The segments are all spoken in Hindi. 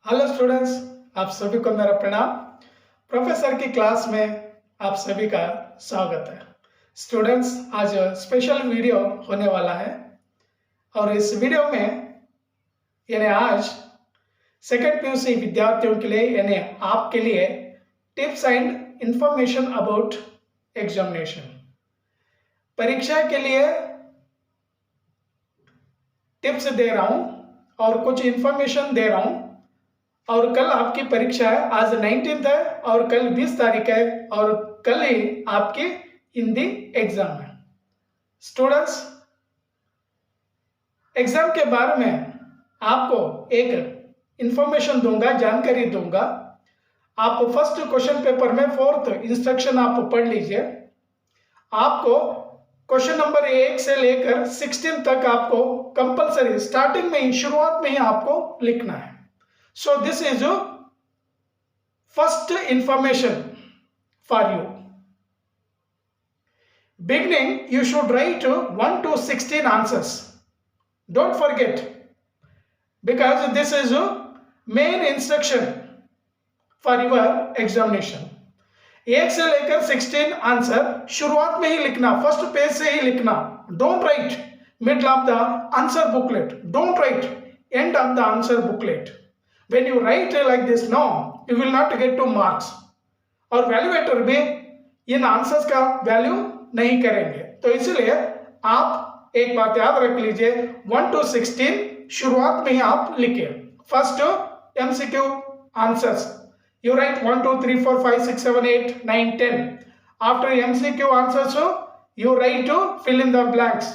हेलो स्टूडेंट्स, आप सभी को मेरा प्रणाम। प्रोफेसर की क्लास में आप सभी का स्वागत है। स्टूडेंट्स, आज स्पेशल वीडियो होने वाला है और इस वीडियो में यानी आज सेकेंड पीयूसी विद्यार्थियों के लिए यानी आपके लिए tips and information about examination, परीक्षा के लिए टिप्स दे रहा हूँ और कुछ इंफॉर्मेशन दे रहा हूँ। और कल आपकी परीक्षा है, आज 19 है और कल 20 तारीख है और कल ही आपकी हिंदी एग्जाम है। स्टूडेंट्स, एग्जाम के बारे में आपको एक इंफॉर्मेशन दूंगा, जानकारी दूंगा। आप फर्स्ट क्वेश्चन पेपर में 4th इंस्ट्रक्शन आप पढ़ लीजिए। आपको क्वेश्चन नंबर 1 से लेकर 16 तक आपको कंपलसरी स्टार्टिंग में ही, शुरुआत में ही आपको लिखना है। So this is your first information for you. Beginning, you should write 1 to 16 answers. Don't forget, because this is your main instruction for your examination. 1 से लेकर 16 आंसर शुरुआत में ही लिखना, फर्स्ट पेज से ही लिखना। Don't write middle of the answer booklet. Don't write end of the answer booklet. When you write like this, no, you will not get 2 marks. और वैल्यूएटर भी इन आंसर्स का वैल्यू नहीं करेंगे। तो इसलिए आप एक बात याद रख लीजिए, 1 to 16 शुरुआत में ही आप लिखिए। First MCQ answers, you write 1 2 3 4 5 6 7 8 9 10. After MCQ answers, you write to fill in the blanks.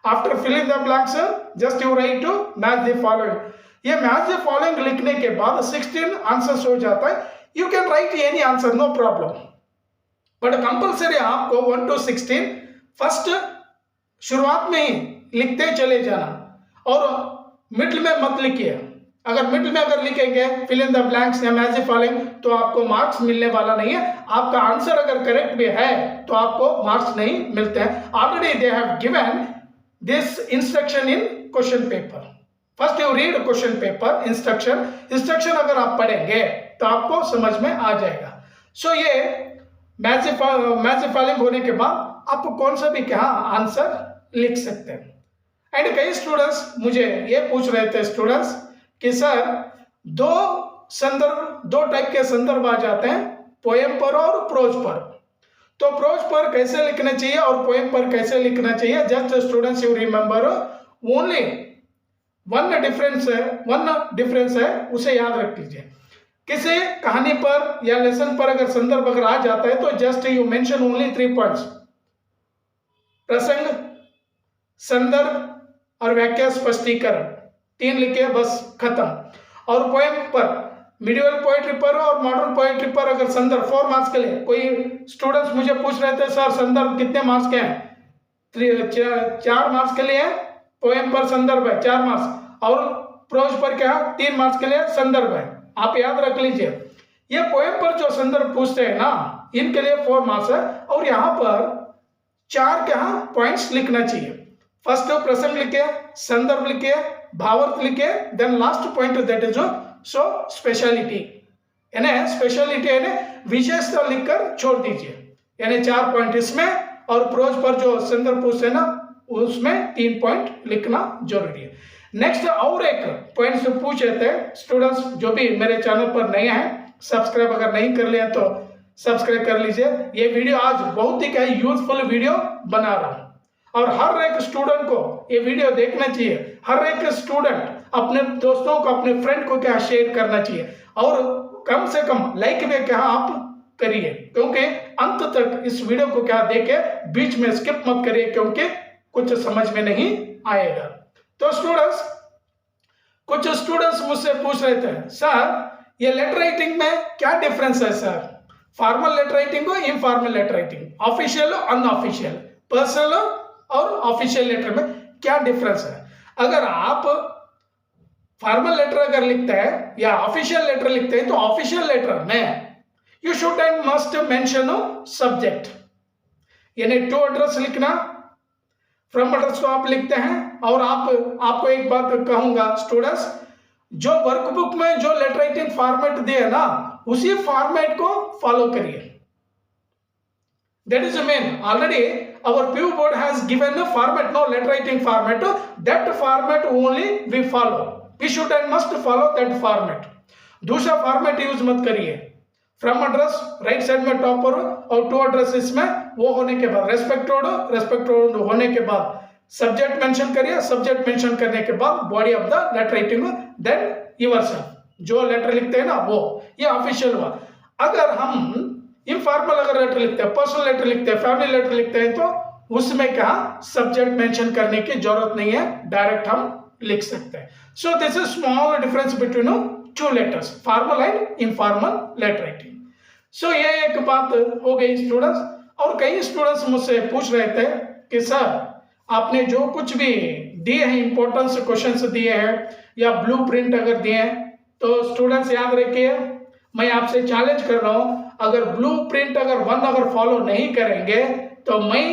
After filling the blanks, just you write to match the following. ये मैच द फॉलोइंग लिखने के बाद 16 आंसर्स हो जाता है। You can write any answer, no problem, but compulsory आपको 1 to 16 फर्स्ट शुरुआत में ही लिखते चले जाना और मिडल में मत लिखिए। अगर मिडल में अगर लिखेंगे फिल इन द ब्लैंक्स या मैच द फॉलोइंग तो आपको मार्क्स मिलने वाला नहीं है। आपका आंसर अगर करेक्ट भी है तो आपको मार्क्स नहीं मिलते हैं। Already they have given this instruction in question paper. First you read question paper instruction अगर आप पढ़ेंगे तो आपको समझ में आ जाएगा। सो ये मैच फॉलोइंग होने के बाद आप कौन सा भी क्या आंसर लिख सकते हैं। एंड कई स्टूडेंट्स मुझे ये पूछ रहे थे स्टूडेंट्स कि सर दो टाइप के संदर्भ आ जाते हैं, पोएम पर और प्रोज पर। तो प्रोज पर कैसे लिखना चाहिए और पोएम पर कैसे लिखना चाहिए, just students you remember only one difference है, उसे याद रख लीजिए। किसी कहानी पर या लेसन पर अगर संदर्भ अगर आ जाता है तो just you mention only 3 points, प्रसंग, संदर्भ और व्याख्या स्पष्टीकरण, 3 लिखे बस खत्म। और पोएम पर, मिडिवल पोएट्री पर और मॉडर्न पोएट्री पर अगर संदर्भ 4 मार्क्स के लिए, कोई स्टूडेंट्स मुझे पूछ रहे थे सर संदर्भ कितने मार्क्स के हैं, 4 मार्क्स के लिए पोएम पर संदर्भ है 4 मार्क्स और प्रोज पर क्या 3 मार्क्स के लिए संदर्भ है। आप याद रख लीजिए, ये पोएम पर जो संदर्भ पूछते हैं ना, इनके लिए 4 मार्क्स है और यहाँ पर 4 क्या पॉइंट्स लिखना चाहिए। फर्स्ट प्रसंग लिखे, संदर्भ लिखे, भावार्थ लिखे, then last point that is so speciality, यानी स्पेशलिटी यानी विशेषता लिखकर छोड़ दीजिए। यानी 4 पॉइंट इसमें और प्रोज पर जो संदर्भ पूछते हैं ना उसमें 3 पॉइंट लिखना जरूरी है। नेक्स्ट और एक पॉइंट से पूछ रहे थे स्टूडेंट्स जो भी मेरे चैनल पर नए हैं, सब्सक्राइब अगर नहीं कर लिया तो सब्सक्राइब कर लीजिए। ये वीडियो आज बहुत ही क्या यूजफुल वीडियो बना रहा हूं और हर एक स्टूडेंट को ये वीडियो देखना चाहिए। हर एक स्टूडेंट अपने दोस्तों को, अपने फ्रेंड को क्या शेयर करना चाहिए और कम से कम लाइक में क्या आप करिए, क्योंकि अंत तक इस वीडियो को क्या देखे, बीच में स्किप मत करिए क्योंकि कुछ समझ में नहीं आएगा। तो स्टूडेंट्स, कुछ स्टूडेंट्स मुझसे पूछ रहे थे सर ये लेटर राइटिंग में क्या डिफरेंस है सर, फॉर्मल लेटर राइटिंग और इनफॉर्मल लेटर राइटिंग, ऑफिशियल और अनऑफिशियल, पर्सनल और ऑफिशियल लेटर में क्या डिफरेंस है। अगर आप फॉर्मल लेटर अगर लिखते हैं या ऑफिशियल लेटर लिखते हैं तो ऑफिशियल लेटर में you should and must mention subject, यानी टू एड्रेस लिखना, फ्रॉम एड्रेस को आप लिखते हैं। और आपको एक बात कहूंगा स्टूडेंट्स, जो वर्कबुक में जो लेटर राइटिंग फॉर्मेट दिए ना उसी फॉर्मेट को फॉलो करिए. That is the main. Already our PU board has given a format, no letter writing format. That format only we follow. We should and must follow that format. दूसरा फॉर्मेट यूज मत करिए. फ्रॉम एड्रेस राइट साइड में टॉप पर और टू एड्रेस इसमें वो होने के बाद रेस्पेक्टेड होने के बाद सब्जेक्ट मेंशन करिए. सब्जेक्ट मेंशन करने के बाद body of the letter writing, then yourself जो लेटर लिखते हैं ना वो, ये ऑफिशियल हुआ. अगर हम इनफॉर्मल अगर लेटर लिखते हैं, पर्सनल लेटर लिखते हैं, फैमिली लेटर लिखते हैं तो उसमें क्या सब्जेक्ट मेंशन करने की जरूरत नहीं है, डायरेक्ट हम लिख सकते हैं. So this is small difference between two letters, formal and informal letter writing. So ये एक बात हो गई स्टूडेंट्स. और कई स्टूडेंट्स मुझसे पूछ रहे थे कि सर आपने जो कुछ भी दिए हैं, इंपॉर्टेंस क्वेश्चंस दिए हैं या ब्लूप्रिंट अगर दिए हैं, तो स्टूडेंट्स याद रखिए मैं आपसे चैलेंज कर रहा हूं, अगर ब्लूप्रिंट अगर फॉलो नहीं करेंगे तो मैं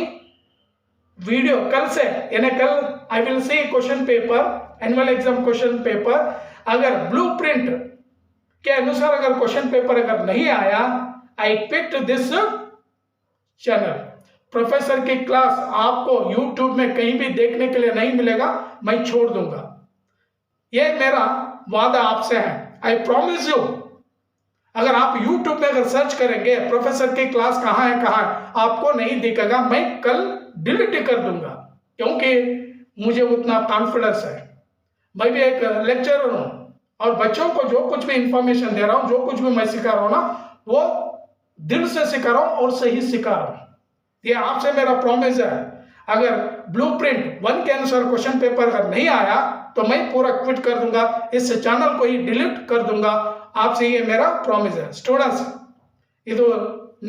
वीडियो कल से यानी कल I will see question paper, annual exam question paper, अगर ब्लूप्रिंट के अनुसार अगर क्वेश्चन पेपर अगर नहीं आया, I picked this channel. Professor की क्लास आपको यूट्यूब में कहीं भी देखने के लिए नहीं मिलेगा, मैं छोड़ दूंगा. यह मेरा वादा आपसे है, आई प्रॉमिस यू. अगर आप YouTube में अगर सर्च करेंगे प्रोफेसर की क्लास कहाँ है आपको नहीं दिखेगा, मैं कल डिलीट कर दूंगा, क्योंकि मुझे उतना कॉन्फिडेंस है. मैं भी एक लेक्चरर हूँ और बच्चों को जो कुछ भी इंफॉर्मेशन दे रहा हूँ, जो कुछ भी मैं सिखा रहा हूँ ना, वो दिल से सिखा रहा हूँ और सही सिखा रहा हूँ. ये आपसे मेरा प्रॉमिस है. अगर ब्लूप्रिंट 1 के अनुसार क्वेश्चन पेपर अगर नहीं आया तो मैं पूरा क्विट कर दूंगा, इस चैनल को ही डिलीट कर दूंगा. आपसे ये मेरा ಪ್ರಾಮಿಸ್ है. ಸ್ಟೂಡೆಂಟ್ಸ್ ಇದು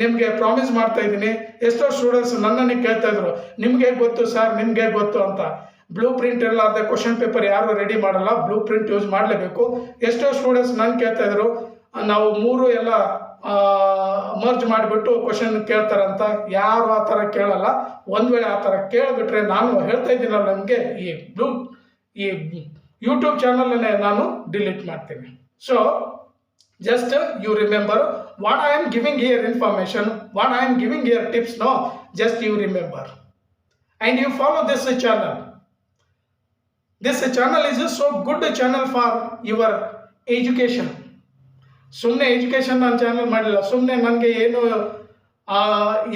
ನಿಮಗೆ ಪ್ರಾಮಿಸ್ ಮಾಡ್ತಾ ಇದ್ದೀನಿ. ಎಷ್ಟೋ ಸ್ಟೂಡೆಂಟ್ಸ್ ನನ್ನನ್ನೇ ಕೇಳ್ತಾ ಇದ್ರು, ನಿಮಗೆ ಗೊತ್ತು ಸರ್, ನಿಮಗೆ ಗೊತ್ತು ಅಂತ. ಬ್ಲೂ ಪ್ರಿಂಟ್ ಇರಲಾರ್ದೆ ಕ್ವಶನ್ ಪೇಪರ್ ಯಾರು ರೆಡಿ ಮಾಡಲ್ಲ, ಬ್ಲೂ ಪ್ರಿಂಟ್ ಯೂಸ್ ಮಾಡಲೇಬೇಕು. ಎಷ್ಟೋ ಸ್ಟೂಡೆಂಟ್ಸ್ ನನ್ನ ಕೇಳ್ತಾ ಇದ್ರು, ನಾವು ಮೂರು ಎಲ್ಲ ಮರ್ಜ್ ಮಾಡಿಬಿಟ್ಟು ಕ್ವಶನ್ ಕೇಳ್ತಾರಂತ. ಯಾರು ಆ ಥರ ಕೇಳಲ್ಲ. ಒಂದು ವೇಳೆ ಆ ಥರ ಕೇಳಿಬಿಟ್ರೆ ನಾನು ಹೇಳ್ತಾ ಇದ್ದೀನಲ್ಲ, ನನಗೆ ಈ ಯೂಟ್ಯೂಬ್ ಚಾನಲನ್ನೇ ನಾನು ಡಿಲೀಟ್ ಮಾಡ್ತೀನಿ. So just you remember what I am giving here information, what I am giving here tips, no, just you remember and you follow this channel. This channel is a so good channel for your education. ಸುಮ್ಮನೆ ಎಜುಕೇಶನ್ ನಾನು ಚಾನಲ್ ಮಾಡಿಲ್ಲ, ಸುಮ್ಮನೆ ನನಗೆ ಏನು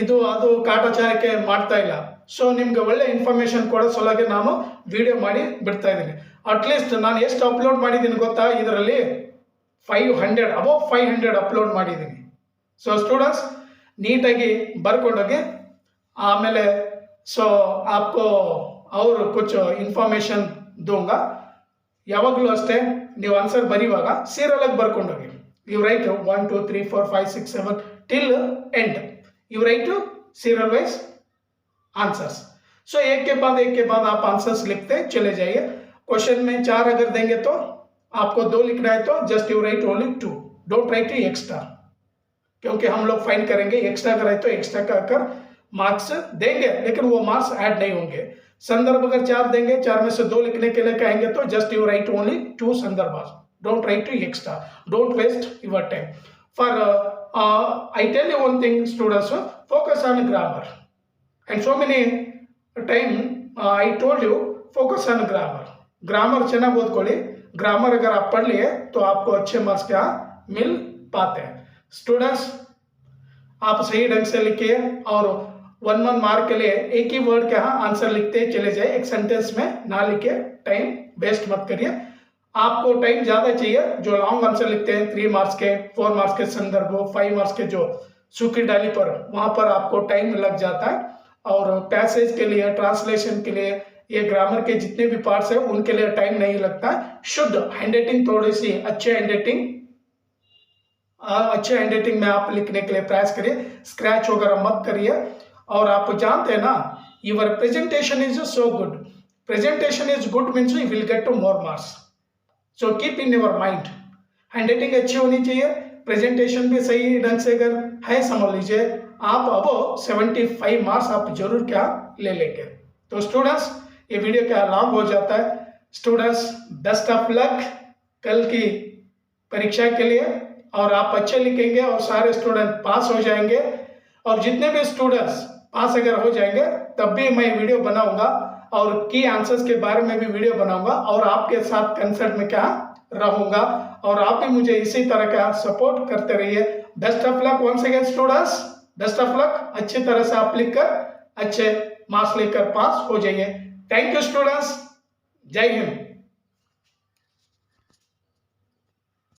ಇದು ಅದು ಕಾಟಾಚಾರಕ್ಕೆ ಮಾಡ್ತಾ ಇಲ್ಲ. ಸೊ ನಿಮ್ಗೆ ಒಳ್ಳೆ ಇನ್ಫಾರ್ಮೇಶನ್ ಕೊಡೋ ಸಲುವಾಗಿ ನಾನು ವಿಡಿಯೋ ಮಾಡಿ ಬಿಡ್ತಾ ಇದ್ದೀನಿ. ಅಟ್ಲೀಸ್ಟ್ ನಾನು ಎಷ್ಟು ಅಪ್ಲೋಡ್ ಮಾಡಿದ್ದೀನಿ ಗೊತ್ತಾ, ಇದರಲ್ಲಿ 500 ಅಬೌವ್ 500 ಅಪ್ಲೋಡ್ ಮಾಡಿದ್ದೀನಿ. ಸೊ ಸ್ಟೂಡೆಂಟ್ಸ್ ನೀಟಾಗಿ ಬರ್ಕೊಂಡೋಗಿ, ಆಮೇಲೆ ಸೊ ಆಪ್ಕೋ ಅವರು ಕುಚ್ ಇನ್ಫಾರ್ಮೇಶನ್ ದೂಂಗ. ಯಾವಾಗಲೂ ಅಷ್ಟೇ ನೀವು ಆನ್ಸರ್ ಬರೆಯುವಾಗ ಸೀರಿಯಲಾಗಿ ಬರ್ಕೊಂಡೋಗಿ. You write 1 2 3 4 5 6 7 till end, you write serial wise answers. So एक के बाद आप आंसर्स लिखते चले जाइए. क्वेश्चन में 4 अगर देंगे तो आपको 2 लिखना है, तो just you right only 2, don't write extra, क्योंकि हम लोग फाइन करेंगे. एक्स्ट्रा कराए तो एक्स्ट्रा का कर मार्क्स देंगे, लेकिन वो मार्क्स ऐड नहीं होंगे. संदर्भ अगर 4 देंगे, 4 में से 2 लिखने के लिए कहेंगे तो जस्ट यू राइट ओनली 2 संदर्भ, don't write extra, don't waste your time. For I tell you one thing students, focus on grammar, and so many time I told you focus on grammar. Grammar ಚೆನ್ನಾಗಿ ಓದ್ಕೊಳ್ಳಿ. ग्रामर अगर आप पढ़ लिए तो आपको अच्छे मार्क्स क्या मिल पाते हैं. स्टूडेंट्स आप सही ढंग से लिखिए और 1 मार्क के लिए एक ही वर्ड के यहाँ आंसर लिखते चले जाए, एक सेंटेंस में ना लिखे, टाइम वेस्ट मत करिए. आपको टाइम ज़्यादा चाहिए, जो लॉन्ग आंसर लिखते हैं 3 मार्क्स के, 4 मार्क्स के संदर्भ, 5 मार्क्स के जो सूखी डाली पर, वहाँ पर आपको टाइम लग जाता है. और पैसेज के लिए, ट्रांसलेशन के लिए, ये ग्रामर के जितने भी पार्ट्स हैं उनके लिए टाइम नहीं लगता है. शुद्ध हैंडराइटिंग, थोड़ी सी अच्छे हैंडराइटिंग में आप लिखने के लिए प्रयास करिए. स्क्रैच वगैरह मत करिए. और आप जानते हैं ना, your presentation is so good. Presentation is good means you will get to more marks. So keep in your mind, handwriting अच्छी होनी चाहिए, प्रेजेंटेशन भी सही ढंग से अगर है समझ लीजिए, आप अब 75 मार्क्स आप जरूर क्या ले लेंगे. तो स्टूडेंट्स ये वीडियो क्या लॉन्ग हो जाता है. स्टूडेंट्स बेस्ट ऑफ लक, कल की परीक्षा के लिए, और आप अच्छे लिखेंगे और सारे स्टूडेंट पास हो जाएंगे। और जितने भी स्टूडेंट्स पास अगर हो जाएंगे तब भी मैं वीडियो बनाऊंगा और की आंसर्स के बारे में भी वीडियो बनाऊंगा और आपके साथ कंसल्ट में क्या रहूंगा, और आप भी मुझे इसी तरह का सपोर्ट करते रहिए। Best of luck once again students, best of luck. अच्छी तरह से आप लिखकर अच्छे मार्क्स लेकर पास हो जाइए। थैंक यू स्टूडेंट्स, जय हिंद।